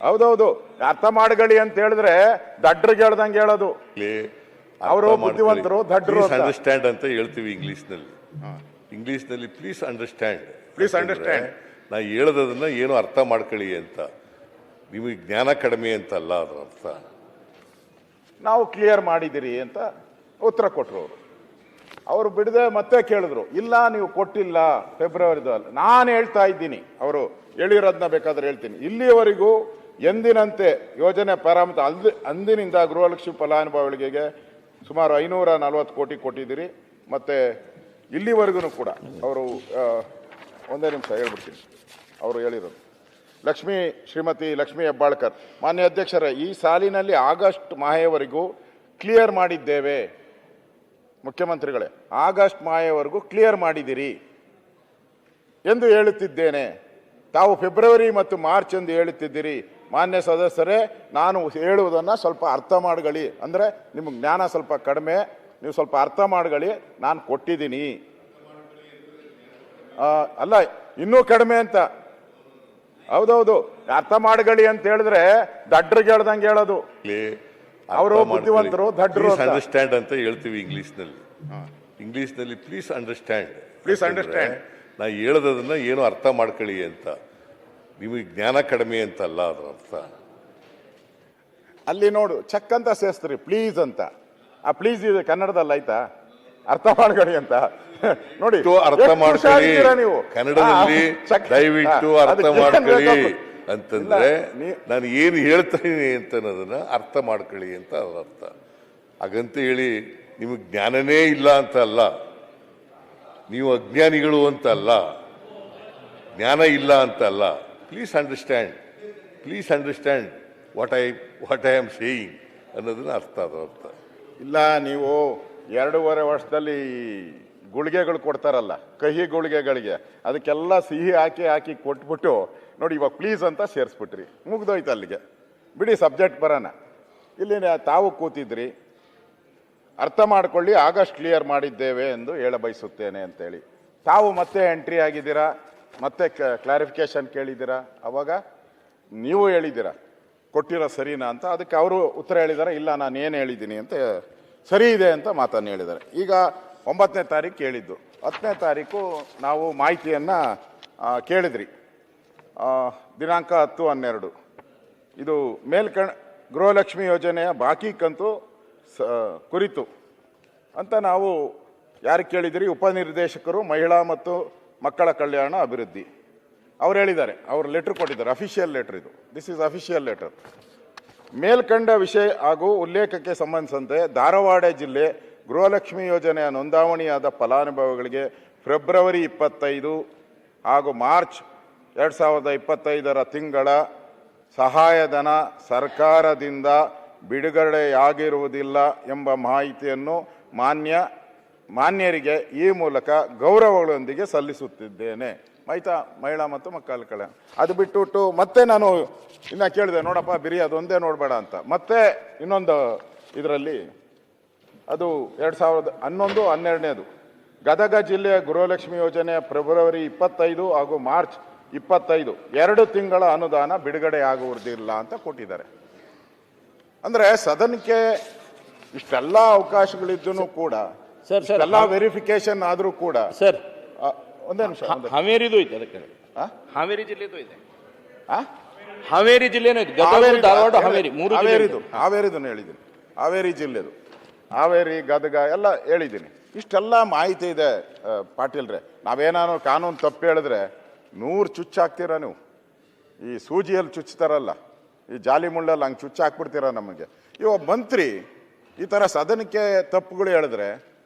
ಹೌದೌದು, ಅರ್ಥ ಮಾಡ್ಕೊಳ್ಳಿ ಅಂತ ಹೇಳಿದ್ರೆ ದಡ್ರಿಗೆ ಹೇಳ್ದಂಗೆ ಹೇಳೋದು. ಅವರು ಬುದ್ಧಿವಂತರು, ದಡ್ರು ಅಂಡರ್ಸ್ಟ್ಯಾಂಡ್ ಅಂತ ಹೇಳ್ತೀವಿ ಇಂಗ್ಲಿಷ್ನಲ್ಲಿ ಪ್ಲೀಸ್ ಅಂಡರ್ಸ್ಟ್ಯಾಂಡ್. ಪ್ಲೀಸ್ ಅಂಡರ್ಸ್ಟ್ಯಾಂಡ್ ನಾ ಹೇಳೋದನ್ನ ಏನು ಅರ್ಥ ಮಾಡ್ಕೊಳ್ಳಿ ಅಂತ. ನಿಮಗೆ ಜ್ಞಾನ ಕಡಿಮೆ ಅಂತ ಅಲ್ಲ ಅದರ ಅರ್ಥ. ನಾವು ಕ್ಲಿಯರ್ ಮಾಡಿದಿರಿ ಅಂತ ಉತ್ತರ ಕೊಟ್ಟರು. ಅವರು ಬಿಡದೆ ಮತ್ತೆ ಕೇಳಿದ್ರು, ಇಲ್ಲ ನೀವು ಕೊಟ್ಟಿಲ್ಲ ಫೆಬ್ರವರಿದಲ್ಲಿ. ನಾನು ಹೇಳ್ತಾ ಇದ್ದೀನಿ, ಅವರು ಹೇಳಿರೋದನ್ನ ಬೇಕಾದ್ರೆ ಹೇಳ್ತೀನಿ. ಇಲ್ಲಿಯವರೆಗೂ ಎಂದಿನಂತೆ ಯೋಜನೆ ಪ್ರಾರಂಭ ಅಂದಿನಿಂದ ಗೃಹಲಕ್ಷ್ಮಿ ಫಲಾನುಭವಿಗಳಿಗೆ ಸುಮಾರು 540 ಕೋಟಿ ಕೊಟ್ಟಿದ್ದೀರಿ. ಮತ್ತೆ ಇಲ್ಲಿವರೆಗೂ ಕೂಡ ಅವರು ಒಂದೇ ನಿಮಿಷ ಹೇಳ್ಬಿಡ್ತೀನಿ, ಅವರು ಹೇಳಿರೋದು ಶ್ರೀಮತಿ ಲಕ್ಷ್ಮೀ ಹೆಬ್ಬಾಳ್ಕರ್, ಮಾನ್ಯ ಅಧ್ಯಕ್ಷರೇ, ಈ ಸಾಲಿನಲ್ಲಿ ಆಗಸ್ಟ್ ಮಾಹೆಯವರೆಗೂ ಕ್ಲಿಯರ್ ಮಾಡಿದ್ದೇವೆ. ಮುಖ್ಯಮಂತ್ರಿಗಳೇ, ಆಗಸ್ಟ್ ಮಾಹೆಯವರೆಗೂ ಕ್ಲಿಯರ್ ಮಾಡಿದಿರಿ ಎಂದು ಹೇಳುತ್ತಿದ್ದೇನೆ. ತಾವು ಫೆಬ್ರವರಿ ಮತ್ತು ಮಾರ್ಚ್ ಎಂದು ಹೇಳುತ್ತಿದ್ದೀರಿ. ಮಾನ್ಯ ಸದಸ್ಯರೇ, ನಾನು ಹೇಳುವುದನ್ನು ಸ್ವಲ್ಪ ಅರ್ಥ ಮಾಡ್ಕೊಳ್ಳಿ. ಅಂದರೆ ನಿಮಗೆ ಜ್ಞಾನ ಸ್ವಲ್ಪ ಕಡಿಮೆ, ನೀವು ಸ್ವಲ್ಪ ಅರ್ಥ ಮಾಡ್ಕೊಳ್ಳಿ. ನಾನು ಕೊಟ್ಟಿದ್ದೀನಿ, ಅಲ್ಲ ಇನ್ನೂ ಕಡಿಮೆ ಅಂತ. ಹೌದೌದು, ಅರ್ಥ ಮಾಡ್ಕೊಳ್ಳಿ ಅಂತ ಹೇಳಿದ್ರೆ ದಡ್ರಿಗೆ ಹೇಳ್ದಂಗೆ ಹೇಳೋದು. ಅವರು ಬುದ್ಧಿವಂತರು, ದಡ್ರು ಅಂಡರ್ಸ್ಟ್ಯಾಂಡ್ ಅಂತ ಹೇಳ್ತೀವಿ ಇಂಗ್ಲಿಷ್ನಲ್ಲಿ ಪ್ಲೀಸ್ ಅಂಡರ್ಸ್ಟ್ಯಾಂಡ್. ಪ್ಲೀಸ್ ಅಂಡರ್ಸ್ಟ್ಯಾಂಡ್ ನಾ ಹೇಳೋದನ್ನ ಏನು ಅರ್ಥ ಮಾಡ್ಕೊಳ್ಳಿ ಅಂತ. ನಿಮಗೆ ಜ್ಞಾನ ಕಡಿಮೆ ಅಂತ ಅಲ್ಲ ಅದರ ಅರ್ಥ. ಅಲ್ಲಿ ನೋಡು ಚೆಕ್ ಅಂತ ಸೇರಿಸ್ತೀರಿ, ಪ್ಲೀಸ್ ಅಂತ. ಆ ಪ್ಲೀಸ್ ಇದೆ ಕನ್ನಡದಲ್ಲಿ, ಆಯ್ತಾ? ಅರ್ಥ ಮಾಡ್ಕೊಳ್ಳಿ ಅಂತ ನೋಡಿ, ಅರ್ಥ ಮಾಡ್ಕೊಳ್ಳಿ ನೀವು ಕನ್ನಡದಲ್ಲಿ, ದಯವಿಟ್ಟು ಅರ್ಥ ಮಾಡ್ಕೊಳ್ಳಿ ಅಂತಂದ್ರೆ ನಾನು ಏನು ಹೇಳ್ತಾ ಇದೀನಿ ಅಂತ ಅನ್ನೋದನ್ನ ಅರ್ಥ ಮಾಡ್ಕೊಳ್ಳಿ ಅಂತ ಅದರ ಅರ್ಥ. ಹಾಗಂತ ಹೇಳಿ ನಿಮಗೆ ಜ್ಞಾನನೇ ಇಲ್ಲ ಅಂತ ಅಲ್ಲ, ನೀವು ಅಜ್ಞಾನಿಗಳು ಅಂತ ಅಲ್ಲ, ಜ್ಞಾನ ಇಲ್ಲ ಅಂತ ಅಲ್ಲ. Please understand what I am saying ಅನ್ನೋದನ್ನ ಅರ್ಥ ಅದರ ಅರ್ಥ. ಇಲ್ಲ, ನೀವು 2.5 ವರ್ಷದಲ್ಲಿ ಗುಳಿಗೆಗಳು ಕೊಡ್ತಾರಲ್ಲ, ಕಹಿ ಗುಳಿಗೆಗಳಿಗೆ, ಅದಕ್ಕೆಲ್ಲ ಸಿಹಿ ಹಾಕಿ ಕೊಟ್ಬಿಟ್ಟು ನೋಡಿ ಇವಾಗ ಪ್ಲೀಸ್ ಅಂತ ಸೇರಿಸ್ಬಿಟ್ರಿ, ಮುಗ್ದೋಯ್ತು ಅಲ್ಲಿಗೆ. ಬಿಡಿ, ಸಬ್ಜೆಕ್ಟ್ ಬರೋಣ. ಇಲ್ಲಿ ತಾವು ಕೂತಿದ್ರಿ, ಅರ್ಥ ಮಾಡ್ಕೊಳ್ಳಿ, ಆಗಸ್ಟ್ ಕ್ಲಿಯರ್ ಮಾಡಿದ್ದೇವೆ ಎಂದು ಹೇಳ ಬಯಸುತ್ತೇನೆ ಅಂತೇಳಿ. ತಾವು ಮತ್ತೆ ಎಂಟ್ರಿ ಆಗಿದ್ದೀರಾ, ಮತ್ತೆ ಕ್ಲಾರಿಫಿಕೇಶನ್ ಕೇಳಿದ್ದೀರಾ. ಅವಾಗ ನೀವು ಹೇಳಿದ್ದೀರಾ ಕೊಟ್ಟಿರೋ ಸರಿನಾ ಅಂತ. ಅದಕ್ಕೆ ಅವರು ಉತ್ತರ ಹೇಳಿದ್ದಾರೆ, ಇಲ್ಲ ನಾನು ಏನು ಹೇಳಿದ್ದೀನಿ ಅಂತ ಸರಿ ಇದೆ ಅಂತ ಮಾತನ್ನು ಹೇಳಿದ್ದಾರೆ. ಈಗ 9ನೇ ತಾರೀಕು ಹೇಳಿದ್ದು, 10ನೇ ತಾರೀಕು ನಾವು ಮಾಹಿತಿಯನ್ನು ಕೇಳಿದ್ರಿ. ದಿನಾಂಕ 10/12 ಇದು ಗೃಹಲಕ್ಷ್ಮಿ ಯೋಜನೆಯ ಬಾಕಿ ಕಂತು ಕುರಿತು ಅಂತ ನಾವು ಯಾರು ಕೇಳಿದಿರಿ? ಉಪನಿರ್ದೇಶಕರು ಮಹಿಳಾ ಮತ್ತು ಮಕ್ಕಳ ಕಲ್ಯಾಣ ಅಭಿವೃದ್ಧಿ ಅವ್ರು ಹೇಳಿದ್ದಾರೆ. ಅವರು ಲೆಟರ್ ಕೊಟ್ಟಿದ್ದಾರೆ, ಅಫಿಷಿಯಲ್ ಲೆಟರ್ ಇದು. This is official letter. ಮೇಲ್ಕಂಡ ವಿಷಯ ಹಾಗೂ ಉಲ್ಲೇಖಕ್ಕೆ ಸಂಬಂಧಿಸಿದಂತೆ ಧಾರವಾಡ ಜಿಲ್ಲೆ ಗೃಹಲಕ್ಷ್ಮಿ ಯೋಜನೆಯ ನೋಂದಾವಣಿಯಾದ ಫಲಾನುಭವಿಗಳಿಗೆ ಫೆಬ್ರವರಿ 25 ಹಾಗೂ ಮಾರ್ಚ್ 2025 ತಿಂಗಳ ಸಹಾಯಧನ ಸರ್ಕಾರದಿಂದ ಬಿಡುಗಡೆಯಾಗಿರುವುದಿಲ್ಲ ಎಂಬ ಮಾಹಿತಿಯನ್ನು ಮಾನ್ಯರಿಗೆ ಈ ಮೂಲಕ ಗೌರವಗಳೊಂದಿಗೆ ಸಲ್ಲಿಸುತ್ತಿದ್ದೇನೆ. ಆಯ್ತಾ? ಮಹಿಳಾ ಮತ್ತು ಮಕ್ಕಳ ಕಲ್ಯಾಣ. ಅದು ಬಿಟ್ಟುಬಿಟ್ಟು ಮತ್ತೆ ನಾನು ಇನ್ನು ಕೇಳಿದೆ, ನೋಡಪ್ಪ ಬಿರಿ ಅದೊಂದೇ ನೋಡಬೇಡ ಅಂತ. ಮತ್ತೆ ಇನ್ನೊಂದು ಇದರಲ್ಲಿ ಅದು 2011-12 ಗದಗ ಜಿಲ್ಲೆಯ ಗೃಹಲಕ್ಷ್ಮಿ ಯೋಜನೆಯ ಫೆಬ್ರವರಿ 25 ಹಾಗೂ ಮಾರ್ಚ್ 25 2 ತಿಂಗಳ ಅನುದಾನ ಬಿಡುಗಡೆಯಾಗುವುದಿಲ್ಲ ಅಂತ ಕೊಟ್ಟಿದ್ದಾರೆ. ಅಂದರೆ ಸದನಕ್ಕೆ ಇಷ್ಟೆಲ್ಲ ಅವಕಾಶಗಳಿದ್ದೂ ಕೂಡ, ಎಲ್ಲ ವೆರಿಫಿಕೇಶನ್ ಆದರೂ ಕೂಡ ಸರ್ ಒಂದೇ ನಿಮಿಷ, ಹಾವೇರಿದು ಐತೆ, ಅದಕ್ಕೆ ಹಾವೇರಿ ಜಿಲ್ಲೆದು ಇದೆ, ಹಾವೇರಿ ಜಿಲ್ಲೆನೂ ಇದೆ, ಧಾರವಾಡ, ಹಾವೇರಿ, ಹಾವೇರಿದು ಹೇಳಿದ್ದೀನಿ, ಹಾವೇರಿ ಜಿಲ್ಲೆದು, ಹಾವೇರಿ ಗದಗ ಎಲ್ಲ ಹೇಳಿದ್ದೀನಿ. ಇಷ್ಟೆಲ್ಲ ಮಾಹಿತಿ ಇದೆ ಪಾಟೀಲ್ರೆ. ನಾವೇನಾದ್ರು ಕಾನೂನು ತಪ್ಪು ಹೇಳಿದ್ರೆ 100 ಚುಚ್ಚಾಕ್ತೀರಾ ನೀವು. ಈ ಸೂಜಿಯಲ್ಲಿ ಚುಚ್ತಾರಲ್ಲ, ಈ ಜಾಲಿ ಮುಳ್ಳಲ್ಲಿ ಹಂಗೆ ಚುಚ್ಚಾಕ್ಬಿಡ್ತೀರಾ ನಮಗೆ. ಇವಾಗ ಮಂತ್ರಿ ಈ ಥರ ಸದನಕ್ಕೆ ತಪ್ಪುಗಳು ಹೇಳಿದ್ರೆ,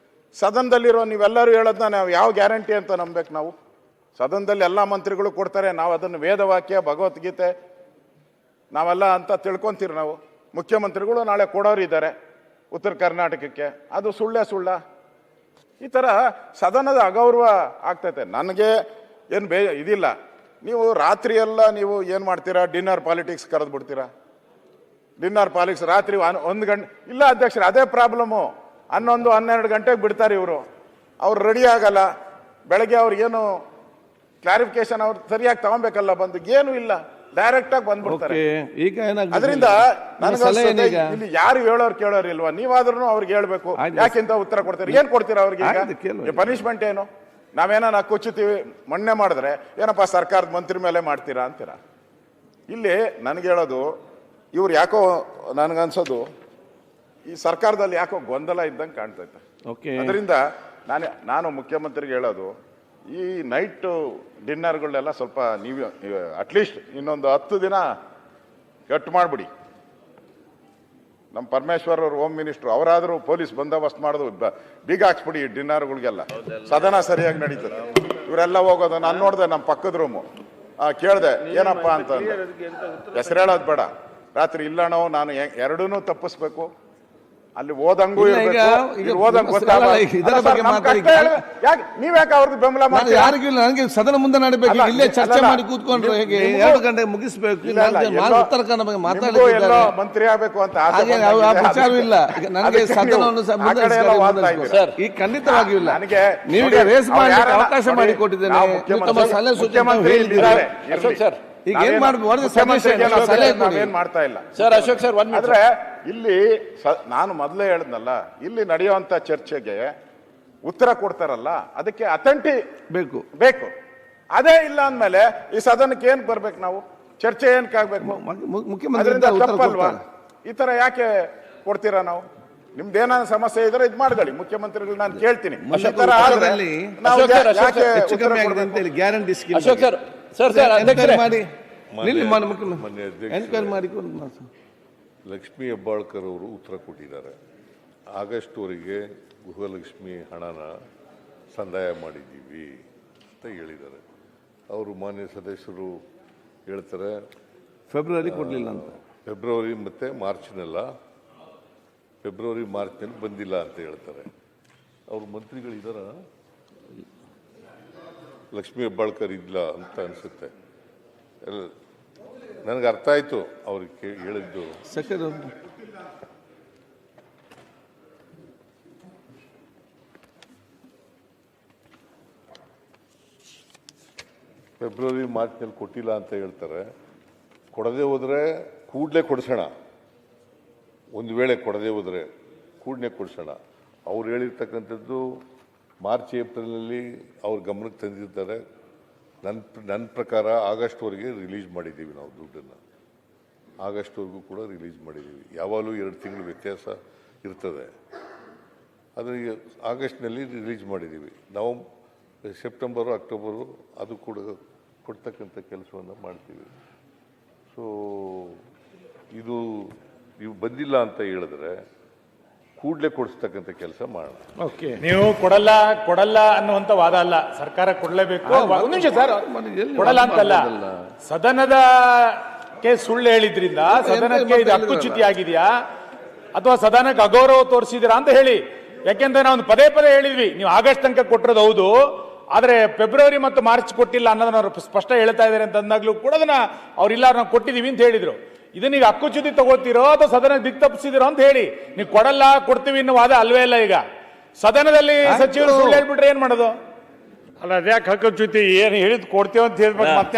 ಸದನದಲ್ಲಿರೋ ನೀವೆಲ್ಲರೂ ಹೇಳೋದನ್ನ ನಾವು ಯಾವ ಗ್ಯಾರಂಟಿ ಅಂತ ನಂಬೇಕು? ನಾವು ಸದನದಲ್ಲಿ ಎಲ್ಲ ಮಂತ್ರಿಗಳು ಕೊಡ್ತಾರೆ, ನಾವು ಅದನ್ನು ವೇದವಾಕ್ಯ, ಭಗವದ್ಗೀತೆ ನಾವೆಲ್ಲ ಅಂತ ತಿಳ್ಕೊತೀರಿ ನಾವು. ಮುಖ್ಯಮಂತ್ರಿಗಳು ನಾಳೆ ಕೊಡೋರು ಇದ್ದಾರೆ ಉತ್ತರ ಕರ್ನಾಟಕಕ್ಕೆ, ಅದು ಸುಳ್ಳ. ಈ ಥರ ಸದನದ ಅಗೌರವ ಆಗ್ತೈತೆ. ನನಗೆ ಏನು ಇದಿಲ್ಲ. ನೀವು ರಾತ್ರಿ ಎಲ್ಲ ನೀವು ಏನು ಮಾಡ್ತೀರಾ? ಡಿನ್ನರ್ ಪಾಲಿಟಿಕ್ಸ್ ಕರೆದು ಬಿಡ್ತೀರಾ. ಡಿನ್ನರ್ ಪಾಲಿಟಿಕ್ಸ್ ರಾತ್ರಿ 1 ಗಂಟೆ ಇಲ್ಲ ಅಧ್ಯಕ್ಷರೇ, ಅದೇ ಪ್ರಾಬ್ಲಮ್ಮು. 11-12 ಗಂಟೆಗೆ ಬಿಡ್ತಾರೆ ಇವರು. ಅವ್ರು ರೆಡಿ ಆಗಲ್ಲ. ಬೆಳಗ್ಗೆ ಅವ್ರಿಗೇನು ಕ್ಲಾರಿಫಿಕೇಶನ್ ಅವ್ರು ಸರಿಯಾಗಿ ತಗೊಬೇಕಲ್ಲ, ಬಂದು ಏನೂ ಇಲ್ಲ. ಡೈರೆಕ್ಟ್ ಆಗಿ ಬಂದ್ಬಿಡ್ತಾರೆ. ಈಗ ಏನಾಗ್ತದೆ ಅದರಿಂದ ಸಲಹೆ ಏನೀಗ? ಇಲ್ಲಿ ಯಾರು ಹೇಳೋರು ಕೇಳೋರು ಇಲ್ವಾ? ನೀವಾದ್ರೂ ಅವ್ರಿಗೆ ಹೇಳ್ಬೇಕು. ಯಾಕೆಂತ ಉತ್ತರ ಕೊಡ್ತೀರಿ? ಏನ್ ಕೊಡ್ತೀರಾ ಅವ್ರಿಗೆ? ಪನಿಷ್ಮೆಂಟ್ ಏನು? ನಾವೇನ ಕುಚ್ಚುತ್ತೀವಿ ಮೊನ್ನೆ ಮಾಡಿದ್ರೆ ಏನಪ್ಪಾ ಸರ್ಕಾರದ ಮಂತ್ರಿ ಮೇಲೆ ಮಾಡ್ತೀರಾ ಅಂತೀರಾ? ಇಲ್ಲಿ ನನ್ಗೆ ಹೇಳೋದು, ಇವ್ರು ಯಾಕೋ ನನ್ಗನ್ಸೋದು ಈ ಸರ್ಕಾರದಲ್ಲಿ ಯಾಕೋ ಗೊಂದಲ ಇದ್ದಂಗೆ ಕಾಣ್ತೈತೆ. ಅದರಿಂದ ನಾನು ಮುಖ್ಯಮಂತ್ರಿಗೆ ಹೇಳೋದು, ಈ ನೈಟ್ ಡಿನ್ನರ್ಗಳನ್ನೆಲ್ಲ ಸ್ವಲ್ಪ ನೀವು ಅಟ್ಲೀಸ್ಟ್ ಇನ್ನೊಂದು 10 ದಿನ ಕಟ್ ಮಾಡಿಬಿಡಿ. ನಮ್ಮ ಪರಮೇಶ್ವರ್ ಅವರು ಹೋಮ್ ಮಿನಿಸ್ಟ್ರು, ಅವರಾದರೂ ಪೊಲೀಸ್ ಬಂದೋಬಸ್ತ್ ಮಾಡೋದು ಬೀಗ ಹಾಕ್ಸ್ಬಿಡಿ ಡಿನ್ನರ್ಗಳಿಗೆಲ್ಲ. ಸದನ ಸರಿಯಾಗಿ ನಡೀತದೆ. ಇವರೆಲ್ಲ ಹೋಗೋದು ನಾನು ನೋಡಿದೆ, ನಮ್ಮ ಪಕ್ಕದ ರೂಮು ಕೇಳಿದೆ ಏನಪ್ಪಾ ಅಂತ. ಹೆಸರು ಹೇಳೋದು ಬೇಡ. ರಾತ್ರಿ ಇಲ್ಲಣೋ ನಾನು ಎರಡೂ ತಪ್ಪಿಸ್ಬೇಕು, ಅಲ್ಲಿ ಓದಂಗೂ ನೀವ್ಯಾಕೆ ಅವ್ರಿಗೆ ಬೆಂಬಲ ಮಾಡಿ? ಯಾರಿಗೂ ನನಗೆ ಸದನ ಮುಂದೆ ನಡಬೇಕು, ಇಲ್ಲೇ ಚರ್ಚೆ ಮಾಡಿ ಕೂತ್ಕೊಂಡ್ರೆ ಹೇಗೆ? 2 ಗಂಟೆ ಮುಗಿಸ್ಬೇಕು. ಉತ್ತರ ಕನ್ನಡ ಬಗ್ಗೆ ಮಾತಾಡಿದ್ದಾರೆ, ಮಂತ್ರಿ ಆಗ್ಬೇಕು ಅಂತ ವಿಚಾರವಿಲ್ಲ. ನನಗೆ ಸದನವನ್ನು ಈಗ ಖಂಡಿತವಾಗಿಯೂ ಇಲ್ಲ. ನೀವೀಗ ರೇಸ್ ಮಾಡಿ ಅವಕಾಶ ಮಾಡಿ ಕೊಟ್ಟಿದ್ದೇನೆ. ತಮ್ಮ ಸಲಹೆ ಸೂಚನೆ ಈಗ ಏನ್ ಮಾಡ್ಬೋದು? ಏನ್ ಮಾಡ್ತಾ ಇಲ್ಲ ಸರ್. ಅಶೋಕ್ ಸರ್, ಆದ್ರೆ ಇಲ್ಲಿ ನಾನು ಮೊದಲೇ ಹೇಳಿದ್ನಲ್ಲ, ಇಲ್ಲಿ ನಡೆಯುವಂತ ಚರ್ಚೆಗೆ ಉತ್ತರ ಕೊಡ್ತಾರಲ್ಲ, ಅದಕ್ಕೆ ಅಥೆಂಟಿ ಬೇಕು. ಅದೇ ಇಲ್ಲ ಅಂದ್ಮೇಲೆ ಈ ಸದನಕ್ಕೆ ಏನ್ ಬರ್ಬೇಕು? ನಾವು ಚರ್ಚೆ ಏನ್ಕಾಗ್ಬೇಕು? ಅದರಿಂದ ತಪ್ಪಲ್ವಾ? ಈ ತರ ಯಾಕೆ ಕೊಡ್ತೀರಾ? ನಾವು ನಿಮ್ದೇನ ಸಮಸ್ಯೆ ಇದ್ರೆ ಇದ್ ಮಾಡ್ಕೊಳ್ಳಿ, ಮುಖ್ಯಮಂತ್ರಿಗಳು ನಾನು ಕೇಳ್ತೀನಿ. ಗ್ಯಾರಂಟಿ ಅಶೋಕ್ ಸರ್, ಮಾಡಿ ಲಕ್ಷ್ಮೀ ಹೆಬ್ಬಾಳ್ಕರ್ ಅವರು ಉತ್ತರ ಕೊಟ್ಟಿದ್ದಾರೆ. ಆಗಸ್ಟ್ ವರೆಗೆ ಗೃಹಲಕ್ಷ್ಮಿ ಹಣನ ಸಂದಾಯ ಮಾಡಿದ್ದೀವಿ ಅಂತ ಹೇಳಿದ್ದಾರೆ. ಅವರು ಮಾನ್ಯ ಸದಸ್ಯರು ಹೇಳ್ತಾರೆ ಫೆಬ್ರವರಿ ಕೊಡಲಿಲ್ಲ ಅಂತ. ಫೆಬ್ರವರಿ ಮತ್ತು ಮಾರ್ಚ್ನೆಲ್ಲ ಮಾರ್ಚ್ನಲ್ಲಿ ಬಂದಿಲ್ಲ ಅಂತ ಹೇಳ್ತಾರೆ. ಅವರು ಮಂತ್ರಿಗಳಿದಾರ? ಲಕ್ಷ್ಮೀ ಹೆಬ್ಬಾಳ್ಕರ್ ಇಲ್ಲ ಅಂತ ಅನಿಸುತ್ತೆ. ನನಗೆ ಅರ್ಥ ಆಯ್ತು ಅವ್ರಿಗೆ ಹೇಳಿದ್ದು. ಫೆಬ್ರವರಿ ಮಾರ್ಚ್ನಲ್ಲಿ ಕೊಟ್ಟಿಲ್ಲ ಅಂತ ಹೇಳ್ತಾರೆ. ಕೊಡದೆ ಹೋದ್ರೆ ಕೂಡಲೇ ಕೊಡಿಸೋಣ. ಒಂದು ವೇಳೆ ಕೊಡದೆ ಹೋದ್ರೆ ಕೂಡಲೇ ಕೊಡಿಸೋಣ. ಅವ್ರು ಹೇಳಿರ್ತಕ್ಕಂಥದ್ದು ಮಾರ್ಚ್ ಏಪ್ರಿಲ್ನಲ್ಲಿ ಅವ್ರ ಗಮನಕ್ಕೆ ತಂದಿರ್ತಾರೆ. ನನ್ನ ಪ್ರಕಾರ ಆಗಸ್ಟ್ವರೆಗೆ ರಿಲೀಸ್ ಮಾಡಿದ್ದೀವಿ ನಾವು ದುಡ್ಡನ್ನು. ಆಗಸ್ಟ್ವರೆಗೂ ಕೂಡ ರಿಲೀಸ್ ಮಾಡಿದ್ದೀವಿ. ಯಾವಾಗಲೂ 2 ತಿಂಗಳು ವ್ಯತ್ಯಾಸ ಇರ್ತದೆ. ಆದರೆ ಆಗಸ್ಟ್ನಲ್ಲಿ ರಿಲೀಸ್ ಮಾಡಿದ್ದೀವಿ. ನಾವು ಸೆಪ್ಟೆಂಬರು ಅಕ್ಟೋಬರು ಅದು ಕೂಡ ಕೊಡ್ತಕ್ಕಂಥ ಕೆಲಸವನ್ನು ಮಾಡ್ತೀವಿ. ಸೊ ಇದು ನೀವು ಬಂದಿಲ್ಲ ಅಂತ ಹೇಳಿದ್ರೆ ಕೂಡಲೇ ಕೊಡಿಸ್ತಕ್ಕಂಥ ಕೆಲಸ ಮಾಡೋಣ. ನೀವು ಕೊಡಲ್ಲ ಅನ್ನುವಂತ ವಾದ ಅಲ್ಲ. ಸರ್ಕಾರ ಕೊಡಲೇಬೇಕು. ಒಂದು ನಿಮಿಷ ಸರ್, ಕೊಡಲ್ಲ ಅಂತಲ್ಲ, ಸದನದಕ್ಕೆ ಸುಳ್ಳು ಹೇಳಿದ್ರಿಂದ ಸದನಕ್ಕೆ ಇದು ಹಕ್ಕುಚ್ಯುತಿ ಆಗಿದೆಯಾ ಅಥವಾ ಸದನಕ್ಕೆ ಅಗೌರವ ತೋರಿಸಿದಿರಾ ಅಂತ ಹೇಳಿ. ಯಾಕೆಂದ್ರೆ ನಾವು ಪದೇ ಹೇಳಿದ್ವಿ, ನೀವು ಆಗಸ್ಟ್ ತನಕ ಕೊಟ್ಟಿರೋದು ಹೌದು, ಆದ್ರೆ ಫೆಬ್ರವರಿ ಮತ್ತು ಮಾರ್ಚ್ ಕೊಟ್ಟಿಲ್ಲ ಅನ್ನೋದನ್ನ ಅವರು ಸ್ಪಷ್ಟ ಹೇಳ್ತಾ ಇದ್ದಾರೆ ಅಂತ ಅಂದಾಗ್ಲೂ ಕೂಡ ಅದನ್ನ ಅವ್ರಿಲ್ಲ ನಾವು ಕೊಟ್ಟಿದೀವಿ ಅಂತ ಹೇಳಿದ್ರು. ಇದನ್ನ ಈಗ ಹಕ್ಕುಚ್ಯುತಿ ತಗೋತೀರೋ ಅಥವಾ ಸದನ ದಿಕ್ ತಪ್ಪಿಸಿದಿರೋ ಅಂತ ಹೇಳಿ. ನೀವು ಕೊಡ್ತೀವಿ ಅನ್ನೋ ವಾದ ಅಲ್ವೇ ಇಲ್ಲ. ಈಗ ಸದನದಲ್ಲಿ ಸಚಿವರು ಸುಳ್ಳು ಹೇಳ್ಬಿಟ್ರೆ ಏನ್ ಮಾಡೋದು? ಅಲ್ಲ, ಅದ್ಯಾಕೆ ಹಕ್ಕುಚ್ಯುತಿ? ಏನು ಹೇಳಿದ್ ಕೊಡ್ತೇವೆ ಅಂತ ಹೇಳ್ಬೇಕು. ಮತ್ತೆ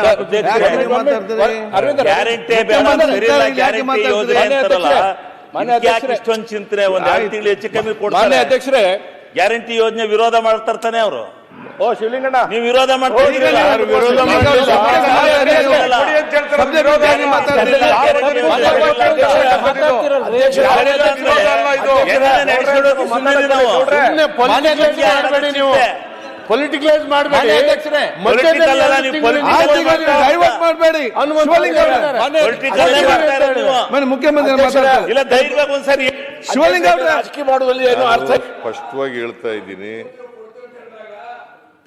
ಇಷ್ಟೊಂದು ಚಿಂತನೆ ಒಂದು 2 ತಿಂಗಳು ಹೆಚ್ಚು ಕಮ್ಮಿ ಕೊಡ್ತಾರೆ ಅಧ್ಯಕ್ಷರೇ. ಗ್ಯಾರಂಟಿ ಯೋಜನೆ ವಿರೋಧ ಮಾಡ್ತಾನೆ ಅವರು. ಓ ಶಿವಲಿಂಗಣ್ಣ, ನೀವು ವಿರೋಧ ಮಾಡ್ತೀರಿ. ಪೊಲಿಟಿಕಲೈಸ್ ಮಾಡಬೇಡಿ. ಸ್ಪಷ್ಟವಾಗಿ ಹೇಳ್ತಾ ಇದ್ದೀನಿ,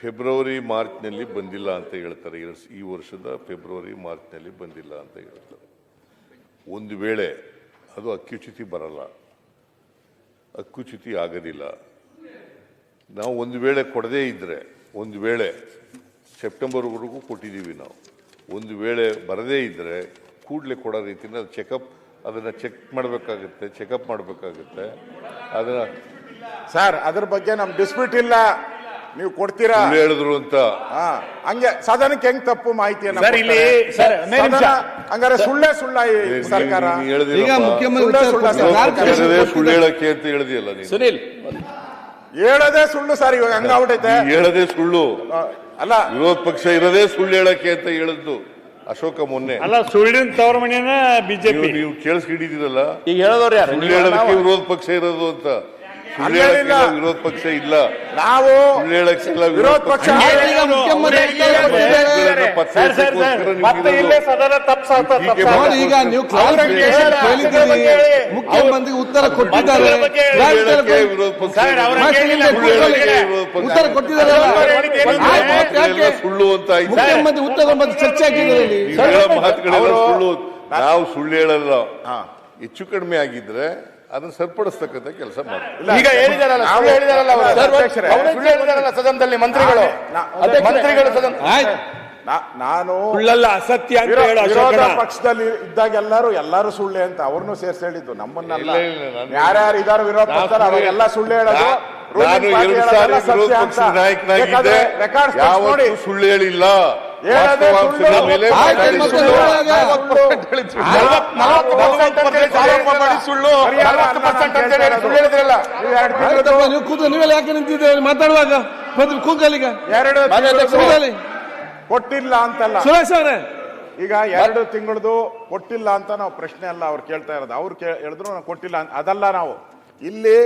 ಫೆಬ್ರವರಿ ಮಾರ್ಚ್ನಲ್ಲಿ ಬಂದಿಲ್ಲ ಅಂತ ಹೇಳ್ತಾರೆ. ಈ ವರ್ಷದ ಫೆಬ್ರವರಿ ಮಾರ್ಚ್ನಲ್ಲಿ ಬಂದಿಲ್ಲ ಅಂತ ಹೇಳ್ತಾರೆ. ಒಂದು ವೇಳೆ ಅದು ಅಕ್ಯುಚ್ಯುತಿ ಬರಲ್ಲ, ಅಕ್ಯುಚ್ಯುತಿ ಆಗೋದಿಲ್ಲ. ನಾವು ಒಂದು ವೇಳೆ ಕೊಡದೇ ಇದ್ರೆ, ಒಂದು ವೇಳೆ ಸೆಪ್ಟೆಂಬರ್ವರೆಗೂ ಕೊಟ್ಟಿದ್ದೀವಿ ನಾವು, ಒಂದು ವೇಳೆ ಬರದೇ ಇದ್ರೆ ಕೂಡಲೇ ಕೊಡೋ ರೀತಿಯಿಂದ ಅದನ್ನು ಚೆಕ್ ಮಾಡಬೇಕಾಗುತ್ತೆ, ಚೆಕಪ್ ಮಾಡಬೇಕಾಗುತ್ತೆ. ಅದನ್ನ ಸರ್, ಅದ್ರ ಬಗ್ಗೆ ನಮ್ಮ ಡಿಸ್ಪ್ಯೂಟ್ ಇಲ್ಲ. ನೀವು ಕೊಡ್ತೀರಾ ಸುಳ್ಳು ಹೇಳಿದ್ರು ಅಂತ. ಹಂಗೆ ಸದನಕ್ಕೆ ಹೆಂಗ್ ತಪ್ಪು ಮಾಹಿತಿಯನ್ನ ಸರ್, ಇಲ್ಲಿ ಸರ್, ಒಂದೇ ನಿಮಿಷ. ಹಂಗಾರೆ ಸುಳ್ಳ ಈ ಸರ್ಕಾರ ಈಗ ಮುಖ್ಯಮಂತ್ರಿ ಸುಳ್ಳು ಹೇಳಕ್ಕೆ ಅಂತ ಹೇಳಿದೆಯಲ್ಲ ನೀನು. ಸುನಿಲ್, ಹೇಳೋದೇ ಸುಳ್ಳು ಸರ್, ಇವಾಗ ಹಂಗಾಗ್ಬಿಟ್ಟೈತೆ. ಹೇಳದೆ ಸುಳ್ಳು ಅಲ್ಲ, ವಿರೋಧ ಪಕ್ಷ ಇರೋದೇ ಸುಳ್ಳು ಹೇಳಕ್ಕೆ ಅಂತ ಹೇಳಿದ್ದು ಅಶೋಕ ಮೊನ್ನೆ. ಅಲ್ಲ, ಸುಳ್ಳಿನ ತವರ ಮನೆಯನ್ನ ಬಿಜೆಪಿ ನೀವು ಕೇಳಿಸ್ಕೊಂಡಿದ್ದೀರಲ್ಲ, ಈಗ ಹೇಳೋರು ಯಾರು? ಸುಳ್ಳು ಹೇಳೋದಕ್ಕೆ ವಿರೋಧ ಪಕ್ಷ ಇರೋದು ಅಂತ. ಸುಳ್ಳು ಹೇಳಕ್ಕಿಲ್ಲ ವಿರೋಧ ಪಕ್ಷ ಇಲ್ಲ, ನಾವು ಸುಳ್ಳು ಹೇಳಕ್ಕಿಲ್ಲ ವಿರೋಧ ಪಕ್ಷ. ಈಗ ಮುಖ್ಯಮಂತ್ರಿ ಮತ್ತೆ ಇಲ್ಲೇ ಸದನ ನೋಡಿ, ಈಗ ನೀವು ಕ್ಲಾರಿಫಿಕೇಶನ್ ಕೇಳಿದ್ದೀರಿ, ಮುಖ್ಯಮಂತ್ರಿ ಉತ್ತರ ಕೊಟ್ಟಿದ್ದಾರೆ, ಉತ್ತರ ಕೊಟ್ಟಿದ್ದಾರೆ. ಸುಳ್ಳು ಅಂತ ಮುಖ್ಯಮಂತ್ರಿ ಉತ್ತರ ಮತ್ತೆ ಚರ್ಚೆ ಆಗಿದ್ದಾರೆ. ಮಾತುಗಳೆಲ್ಲ ಸುಳ್ಳು. ನಾವು ಸುಳ್ಳು ಹೇಳಲ್ಲ. ಹೆಚ್ಚು ಕಡಿಮೆ ಆಗಿದ್ರೆ ಅದನ್ನ ಸರಿಪಡಿಸ್ತಕ್ಕಂಥ ಕೆಲಸ ಮಾಡ್ತೀವಿ. ಈಗ ಹೇಳಿದಾರಲ್ಲ, ಸುಳ್ಳು ಹೇಳಿದಾರಲ್ಲ ಅವರು. ಸುಳ್ಳು ಹೇಳಿದಾರಲ್ಲ ಸದನದಲ್ಲಿ ಮಂತ್ರಿಗಳು ಸದನ. ನಾನು ಸುಳ್ಳಲ್ಲ, ಅಸತ್ಯ ಅಂತ ಹೇಳೋ ವಿರೋಧ ಪಕ್ಷದಲ್ಲಿ ಇದ್ದಾಗ ಎಲ್ಲರೂ ಸುಳ್ಳೆ ಅಂತ ಅವ್ರನ್ನೂ ಸೇರ್ಸಿ ಹೇಳಿದ್ದು, ನಮ್ಮನ್ನೆಲ್ಲ. ಯಾರ್ಯಾರು ಇದಾರು ವಿರೋಧ ಪಕ್ಷದಲ್ಲಿ ಅವಾಗೆಲ್ಲ ಸುಳ್ಳು ಹೇಳೋದು. ನಾನು 2 ಸಾರಿ ವಿರೋಧ ಪಕ್ಷದ ನಾಯಕನಾಗಿದ್ದೆ, ಯಾವತ್ತೂ ಸುಳ್ಳು ಹೇಳಿಲ್ಲ. ನೀವೆಲ್ಲ ಯಾಕೆ ನಿಂತಿದ್ದೇವೆ ಮಾತಾಡುವಾಗ? ಕೂಗಲಿಗ ಕೊಟ್ಟಿಲ್ಲ ಅಂತಲ್ಲ ಸುರೇಶ್ ಅವರೇ, ಈಗ 2 ತಿಂಗಳದು ಕೊಟ್ಟಿಲ್ಲ ಅಂತ ನಾವು ಪ್ರಶ್ನೆ ಅಲ್ಲ ಅವ್ರು ಕೇಳ್ತಾ ಇರೋದು. ಅವ್ರು ಹೇಳಿದ್ರು ನಾವು ಕೊಟ್ಟಿಲ್ಲ ಅದಲ್ಲ. ನಾವು ಇಲ್ಲಿ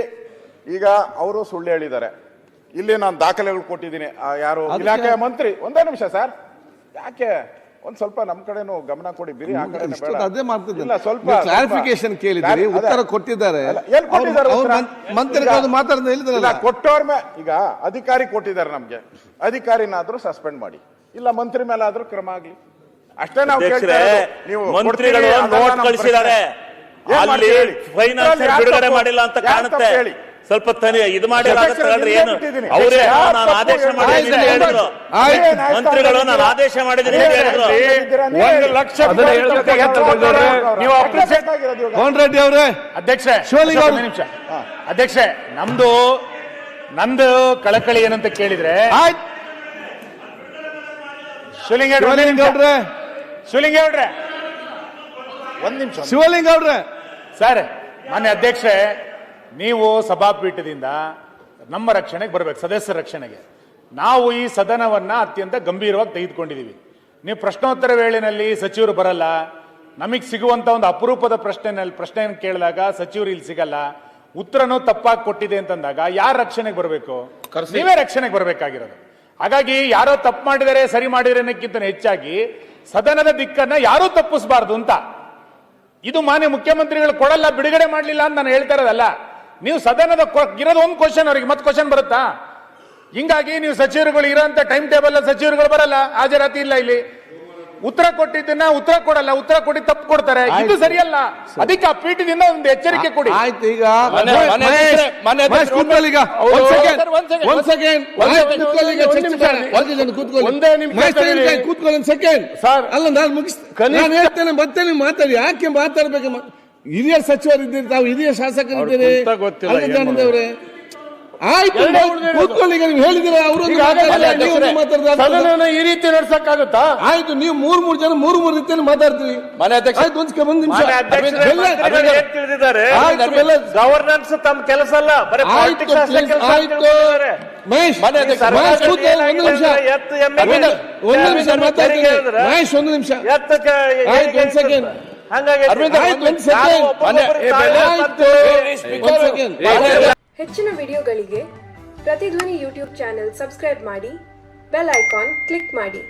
ಈಗ ಅವರು ಸುಳ್ಳು ಹೇಳಿದ್ದಾರೆ. ಇಲ್ಲಿ ನಾನು ದಾಖಲೆಗಳು ಕೊಟ್ಟಿದ್ದೀನಿ. ಯಾರು ಇಲಾಖೆಯ ಮಂತ್ರಿ, ಒಂದೇ ನಿಮಿಷ ಸರ್, ಯಾಕೆ ಒಂದ್ ಸ್ವಲ್ಪ ನಮ್ ಕಡೆನೂ ಗಮನ ಕೊಡಿ. ಬಿರಿ ಆ ಕಡೆ ಅದೇ ಮಾಡ್ತಿದ್ದಿಲ್ಲ, ಸ್ವಲ್ಪ ಕ್ಲಾರಿಫಿಕೇಶನ್ ಕೇಳಿದ್ದೀರಿ, ಉತ್ತರ ಕೊಟ್ಟಿದ್ದಾರೆ. ಮಂತ್ರಿಗಳು ಮಾತಾಡ್ತಾ ಹೇಳಿದ್ರಲ್ಲ, ಕೊಟ್ಟವ್ರ ಮೇಲೆ ಈಗ ಅಧಿಕಾರಿ ಕೊಟ್ಟಿದ್ದಾರೆ, ನಮ್ಗೆ ಅಧಿಕಾರಿನಾದ್ರೂ ಸಸ್ಪೆಂಡ್ ಮಾಡಿ, ಇಲ್ಲ ಮಂತ್ರಿ ಮೇಲೆ ಆದ್ರೂ ಕ್ರಮ ಆಗ್ಲಿ, ಅಷ್ಟೇ ನಾವು ಕೇಳ್ತಾ ಇರೋದು. ನೀವು ಮಂತ್ರಿಗಳು ನೋಟ್ ಕಳಿಸಿದ್ದಾರೆ, ಅಲ್ಲಿ ಫೈನಾನ್ಸ್ ಬಿಡುಗಡೆ ಮಾಡಿಲ್ಲ ಅಂತ ಕಾಣುತ್ತೆ. ಸ್ವಲ್ಪ ಇದು ಮಾಡಿ ಏನು ಅವರೇ ನಾನು ಆದೇಶ ಮಾಡಿದ್ದೀನಿ ಹೇಳಿದ್ರು. ಮಂತ್ರಿಗಳು ನಾನು ಆದೇಶ ಮಾಡಿದ್ದೀನಿ ಹೇಳಿದ್ರು. 1 ಲಕ್ಷ ನೀವು ಅಪ್ರಿಷಿಯೇಟ್ ಆಗಿರೋದು. ಮೋಹನ್ ರೆಡ್ಡಿ ಅವರೇ, ಅಧ್ಯಕ್ಷೆ, ನಿಮಿಷ ಅಧ್ಯಕ್ಷೆ, ನಂದು ಕಳಕಳಿ ಏನಂತ ಕೇಳಿದ್ರೆ, ಶಿವಲಿಂಗೇಗೌಡ್ರೆ ಒಂದ್ ನಿಮಿಷ. ಶಿವಲಿಂಗೇಗೌಡ್ರೆ ಸರ್, ಮಾನ್ಯ ಅಧ್ಯಕ್ಷೆ, ನೀವು ಸಭಾಪೀಠದಿಂದ ನಮ್ಮ ರಕ್ಷಣೆಗೆ ಬರಬೇಕು, ಸದಸ್ಯರ ರಕ್ಷಣೆಗೆ. ನಾವು ಈ ಸದನವನ್ನ ಅತ್ಯಂತ ಗಂಭೀರವಾಗಿ ತೆಗೆದುಕೊಂಡಿದ್ದೀವಿ. ನೀವು ಪ್ರಶ್ನೋತ್ತರ ವೇಳೆಯಲ್ಲಿ ಸಚಿವರು ಬರಲ್ಲ, ನಮಗೆ ಸಿಗುವಂತ ಒಂದು ಅಪರೂಪದ ಪ್ರಶ್ನೆಯನ್ನು ಕೇಳಿದಾಗ ಸಚಿವರು ಇಲ್ಲಿ ಸಿಗಲ್ಲ, ಉತ್ತರನೂ ತಪ್ಪಾಗಿ ಕೊಟ್ಟಿದೆ ಅಂತಂದಾಗ ಯಾರ ರಕ್ಷಣೆಗೆ ಬರಬೇಕು? ನೀವೇ ರಕ್ಷಣೆಗೆ ಬರಬೇಕಾಗಿರೋದು. ಹಾಗಾಗಿ ಯಾರೋ ತಪ್ಪು ಮಾಡಿದರೆ ಸರಿ ಮಾಡಿದರೆ ಅನ್ನೋಕ್ಕಿಂತ ಹೆಚ್ಚಾಗಿ ಸದನದ ದಿಕ್ಕನ್ನ ಯಾರೂ ತಪ್ಪಿಸಬಾರ್ದು ಅಂತ. ಇದು ಮಾನ್ಯ ಮುಖ್ಯಮಂತ್ರಿಗಳು ಕೊಡಲ್ಲ, ಬಿಡುಗಡೆ ಮಾಡಲಿಲ್ಲ ಅಂತ ನಾನು ಹೇಳ್ತಾ ಇರೋದಲ್ಲ. ನೀವು ಸದನದ ಇರೋದು ಒಂದು ಕ್ವಶನ್, ಅವರಿಗೆ ಮತ್ತೆ ಕ್ವಶನ್ ಬರುತ್ತಾ? ಹಿಂಗಾಗಿ ನೀವು ಸಚಿವರುಗಳು ಇರೋಂತ ಟೈಮ್ ಟೇಬಲ್ ಸಚಿವರುಗಳು ಬರಲ್ಲ, ಹಾಜರಾತಿ ಇಲ್ಲ, ಇಲ್ಲಿ ಉತ್ತರ ಕೊಟ್ಟಿದ್ದನ್ನ ಉತ್ತರ ಕೊಡಲ್ಲ, ಉತ್ತರ ಕೊಡಿ ತಪ್ಪು ಕೊಡ್ತಾರೆ. ಇದು ಸರಿಯಲ್ಲ. ಅದಕ್ಕೆ ಆ ಪೀಠದಿಂದ ಒಂದು ಎಚ್ಚರಿಕೆ ಕೊಡಿ. ಆಯ್ತು, ಈಗ ಕೂತ್ಕೊಳ್ಳಿ. ಅಲ್ಲ, ನಾನು ಮುಗಿಸ್ತೇನೆ ಹೇಳ್ತೇನೆ, ಮತ್ತೆ ನೀವು ಮಾತಾಡಿ. ಯಾಕೆ ಮಾತಾಡ್ಬೇಕು? ಹಿರಿಯ ಸಚಿವರಿದ್ದೀರಿ, ತಾವು ಹಿರಿಯ ಶಾಸಕರಿದ್ದೀರಿ. ಅವರೇ ಆಯ್ತು, ಕೂತ್ಕೊಳ್ಳಿ. ನೀವು ಹೇಳಿದ್ರೆ ಅವರು ಈ ರೀತಿ ನಡ್ಸಕ್ಕಾಗುತ್ತಾ? ಆಯ್ತು, ನೀವು 3 ಜನ 3 ರೀತಿಯಲ್ಲಿ ಮಾತಾಡ್ತೀವಿ. ಒಂದ್ ನಿಮಿಷ ತಿಳಿದಿದ್ದಾರೆ, ಗವರ್ನೆನ್ಸ್ ತಮ್ಮ ಕೆಲಸ ಅಲ್ಲ, ಆಯ್ತು ಮಹೇಶ್, ಒಂದು ನಿಮಿಷ ಮಾತಾಡ್ತೀನಿ ಮಹೇಶ್, ಒಂದು ನಿಮಿಷ. ಆಯ್ತು, ಒಂದ್ ಸೆಕೆಂಡ್. ಹೆಚ್ಚಿನ ವಿಡಿಯೋಗಳಿಗೆ ಪ್ರತಿಧ್ವನಿ ಯೂಟ್ಯೂಬ್ ಚಾನೆಲ್ ಸಬ್ಸ್ಕ್ರೈಬ್ ಮಾಡಿ, ಬೆಲ್ ಐಕಾನ್ ಕ್ಲಿಕ್ ಮಾಡಿ.